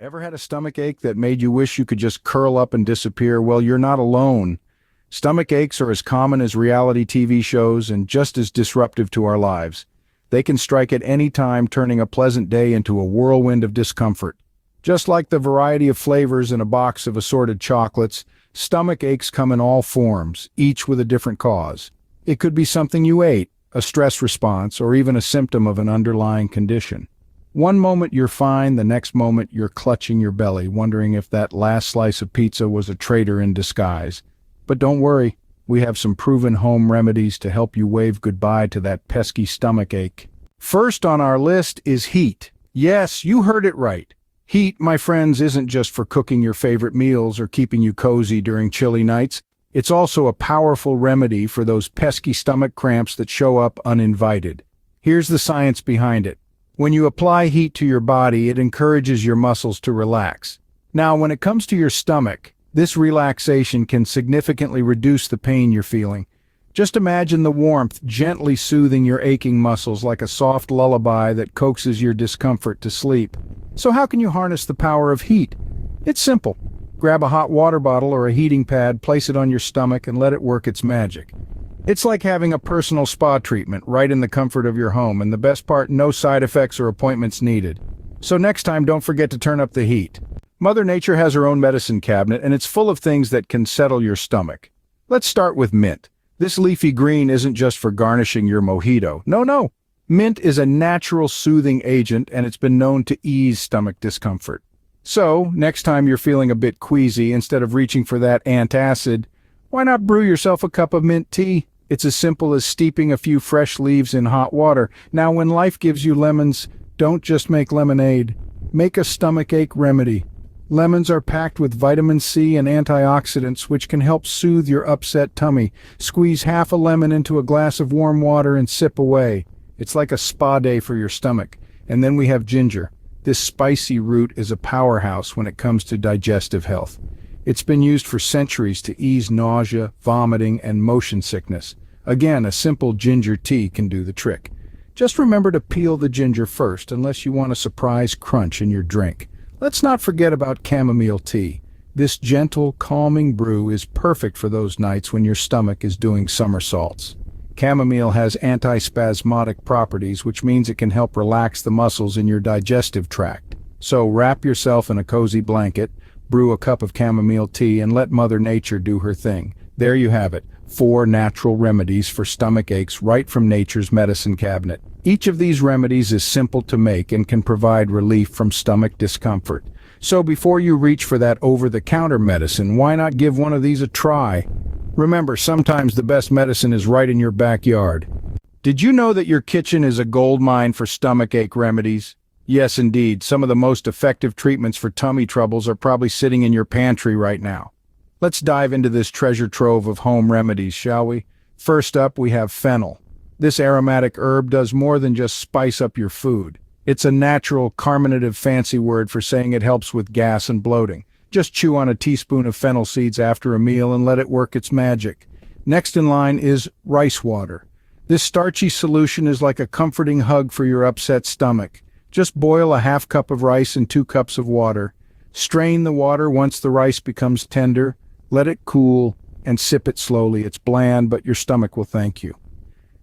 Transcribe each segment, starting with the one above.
Ever had a stomach ache that made you wish you could just curl up and disappear? Well, you're not alone. Stomach aches are as common as reality TV shows and just as disruptive to our lives. They can strike at any time, turning a pleasant day into a whirlwind of discomfort. Just like the variety of flavors in a box of assorted chocolates, stomach aches come in all forms, each with a different cause. It could be something you ate, a stress response, or even a symptom of an underlying condition. One moment you're fine, the next moment you're clutching your belly, wondering if that last slice of pizza was a traitor in disguise. But don't worry, we have some proven home remedies to help you wave goodbye to that pesky stomach ache. First on our list is heat. Yes, you heard it right. Heat, my friends, isn't just for cooking your favorite meals or keeping you cozy during chilly nights. It's also a powerful remedy for those pesky stomach cramps that show up uninvited. Here's the science behind it. When you apply heat to your body, it encourages your muscles to relax. Now, when it comes to your stomach, this relaxation can significantly reduce the pain you're feeling. Just imagine the warmth gently soothing your aching muscles like a soft lullaby that coaxes your discomfort to sleep. So how can you harness the power of heat? It's simple. Grab a hot water bottle or a heating pad, place it on your stomach, and let it work its magic. It's like having a personal spa treatment right in the comfort of your home, and the best part, no side effects or appointments needed. So next time, don't forget to turn up the heat. Mother Nature has her own medicine cabinet, and it's full of things that can settle your stomach. Let's start with mint. This leafy green isn't just for garnishing your mojito. No. Mint is a natural soothing agent, and it's been known to ease stomach discomfort. So, next time you're feeling a bit queasy, instead of reaching for that antacid, why not brew yourself a cup of mint tea? It's as simple as steeping a few fresh leaves in hot water. Now, when life gives you lemons, don't just make lemonade. Make a stomachache remedy. Lemons are packed with vitamin C and antioxidants, which can help soothe your upset tummy. Squeeze half a lemon into a glass of warm water and sip away. It's like a spa day for your stomach. And then we have ginger. This spicy root is a powerhouse when it comes to digestive health. It's been used for centuries to ease nausea, vomiting, and motion sickness. Again, a simple ginger tea can do the trick. Just remember to peel the ginger first, unless you want a surprise crunch in your drink. Let's not forget about chamomile tea. This gentle, calming brew is perfect for those nights when your stomach is doing somersaults. Chamomile has antispasmodic properties, which means it can help relax the muscles in your digestive tract. So wrap yourself in a cozy blanket, brew a cup of chamomile tea, and let Mother Nature do her thing. There you have it, 4 natural remedies for stomach aches right from nature's medicine cabinet. Each of these remedies is simple to make and can provide relief from stomach discomfort. So before you reach for that over-the-counter medicine, why not give one of these a try? Remember, sometimes the best medicine is right in your backyard. Did you know that your kitchen is a goldmine for stomachache remedies? Yes, indeed, some of the most effective treatments for tummy troubles are probably sitting in your pantry right now. Let's dive into this treasure trove of home remedies, shall we? First up, we have fennel. This aromatic herb does more than just spice up your food. It's a natural, carminative fancy word for saying it helps with gas and bloating. Just chew on a teaspoon of fennel seeds after a meal and let it work its magic. Next in line is rice water. This starchy solution is like a comforting hug for your upset stomach. Just boil a half cup of rice in 2 cups of water. Strain the water once the rice becomes tender. Let it cool and sip it slowly. It's bland, but your stomach will thank you.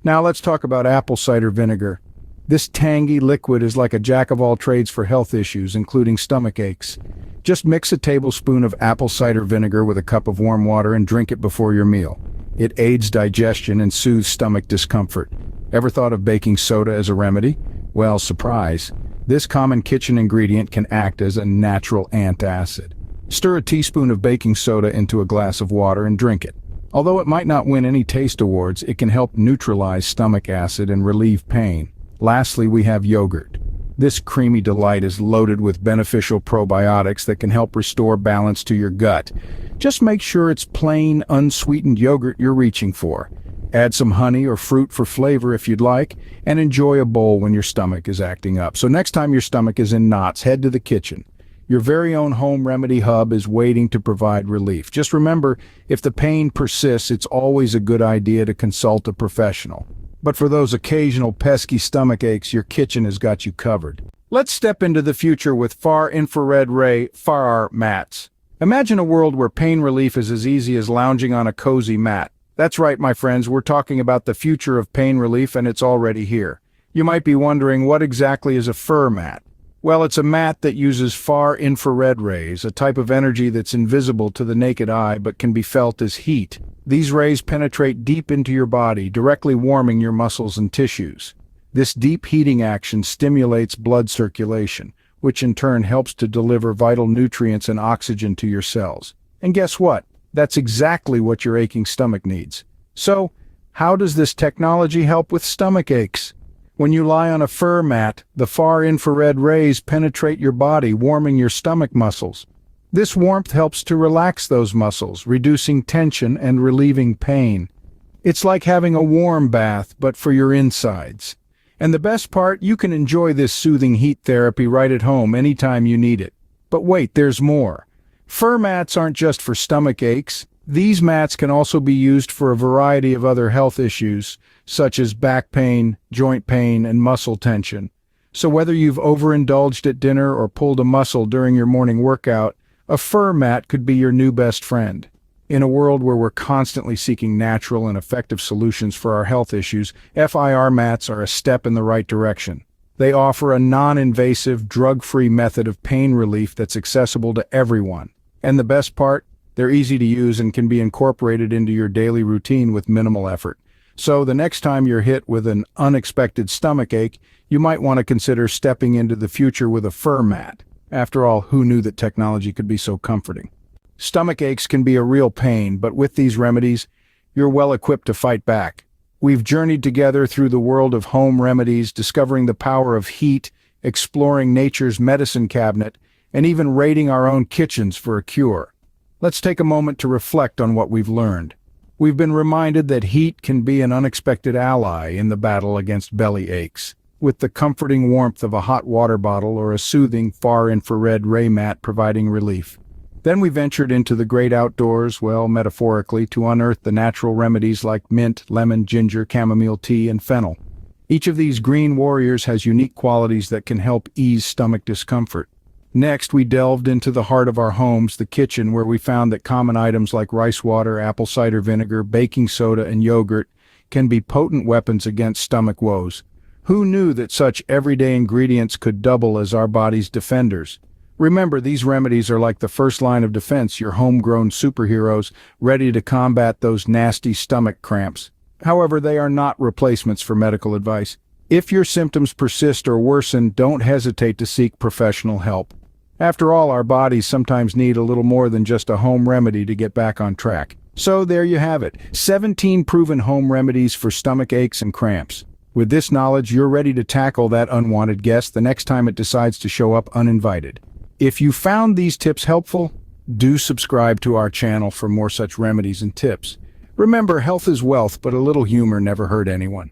Now let's talk about apple cider vinegar. This tangy liquid is like a jack-of-all-trades for health issues, including stomach aches. Just mix a tablespoon of apple cider vinegar with a cup of warm water and drink it before your meal. It aids digestion and soothes stomach discomfort. Ever thought of baking soda as a remedy? Well, surprise. This common kitchen ingredient can act as a natural antacid. Stir a teaspoon of baking soda into a glass of water and drink it. Although it might not win any taste awards, it can help neutralize stomach acid and relieve pain. Lastly, we have yogurt. This creamy delight is loaded with beneficial probiotics that can help restore balance to your gut. Just make sure it's plain, unsweetened yogurt you're reaching for. Add some honey or fruit for flavor if you'd like, and enjoy a bowl when your stomach is acting up. So next time your stomach is in knots, head to the kitchen. Your very own home remedy hub is waiting to provide relief. Just remember, if the pain persists, it's always a good idea to consult a professional. But for those occasional pesky stomach aches, your kitchen has got you covered. Let's step into the future with far infrared ray (FAR) mats. Imagine a world where pain relief is as easy as lounging on a cozy mat. That's right, my friends, we're talking about the future of pain relief, and it's already here. You might be wondering, what exactly is a fur mat? Well, it's a mat that uses far infrared rays, a type of energy that's invisible to the naked eye but can be felt as heat. These rays penetrate deep into your body, directly warming your muscles and tissues. This deep heating action stimulates blood circulation, which in turn helps to deliver vital nutrients and oxygen to your cells. And guess what? That's exactly what your aching stomach needs. So, how does this technology help with stomach aches? When you lie on a fur mat, the far infrared rays penetrate your body, warming your stomach muscles. This warmth helps to relax those muscles, reducing tension and relieving pain. It's like having a warm bath, but for your insides. And the best part, you can enjoy this soothing heat therapy right at home anytime you need it. But wait, there's more. Fur mats aren't just for stomach aches. These mats can also be used for a variety of other health issues, such as back pain, joint pain, and muscle tension. So whether you've overindulged at dinner or pulled a muscle during your morning workout, a fur mat could be your new best friend. In a world where we're constantly seeking natural and effective solutions for our health issues, FIR mats are a step in the right direction. They offer a non-invasive, drug-free method of pain relief that's accessible to everyone. And the best part? They're easy to use and can be incorporated into your daily routine with minimal effort. So the next time you're hit with an unexpected stomach ache, you might want to consider stepping into the future with a fur mat. After all, who knew that technology could be so comforting? Stomach aches can be a real pain, but with these remedies, you're well equipped to fight back. We've journeyed together through the world of home remedies, discovering the power of heat, exploring nature's medicine cabinet, and even raiding our own kitchens for a cure. Let's take a moment to reflect on what we've learned. We've been reminded that heat can be an unexpected ally in the battle against belly aches, with the comforting warmth of a hot water bottle or a soothing far-infrared ray mat providing relief. Then we ventured into the great outdoors, well, metaphorically, to unearth the natural remedies like mint, lemon, ginger, chamomile tea, and fennel. Each of these green warriors has unique qualities that can help ease stomach discomfort. Next, we delved into the heart of our homes, the kitchen, where we found that common items like rice water, apple cider vinegar, baking soda, and yogurt can be potent weapons against stomach woes. Who knew that such everyday ingredients could double as our body's defenders? Remember, these remedies are like the first line of defense, your homegrown superheroes ready to combat those nasty stomach cramps. However, they are not replacements for medical advice. If your symptoms persist or worsen, don't hesitate to seek professional help. After all, our bodies sometimes need a little more than just a home remedy to get back on track. So there you have it, 17 proven home remedies for stomach aches and cramps. With this knowledge, you're ready to tackle that unwanted guest the next time it decides to show up uninvited. If you found these tips helpful, do subscribe to our channel for more such remedies and tips. Remember, health is wealth, but a little humor never hurt anyone.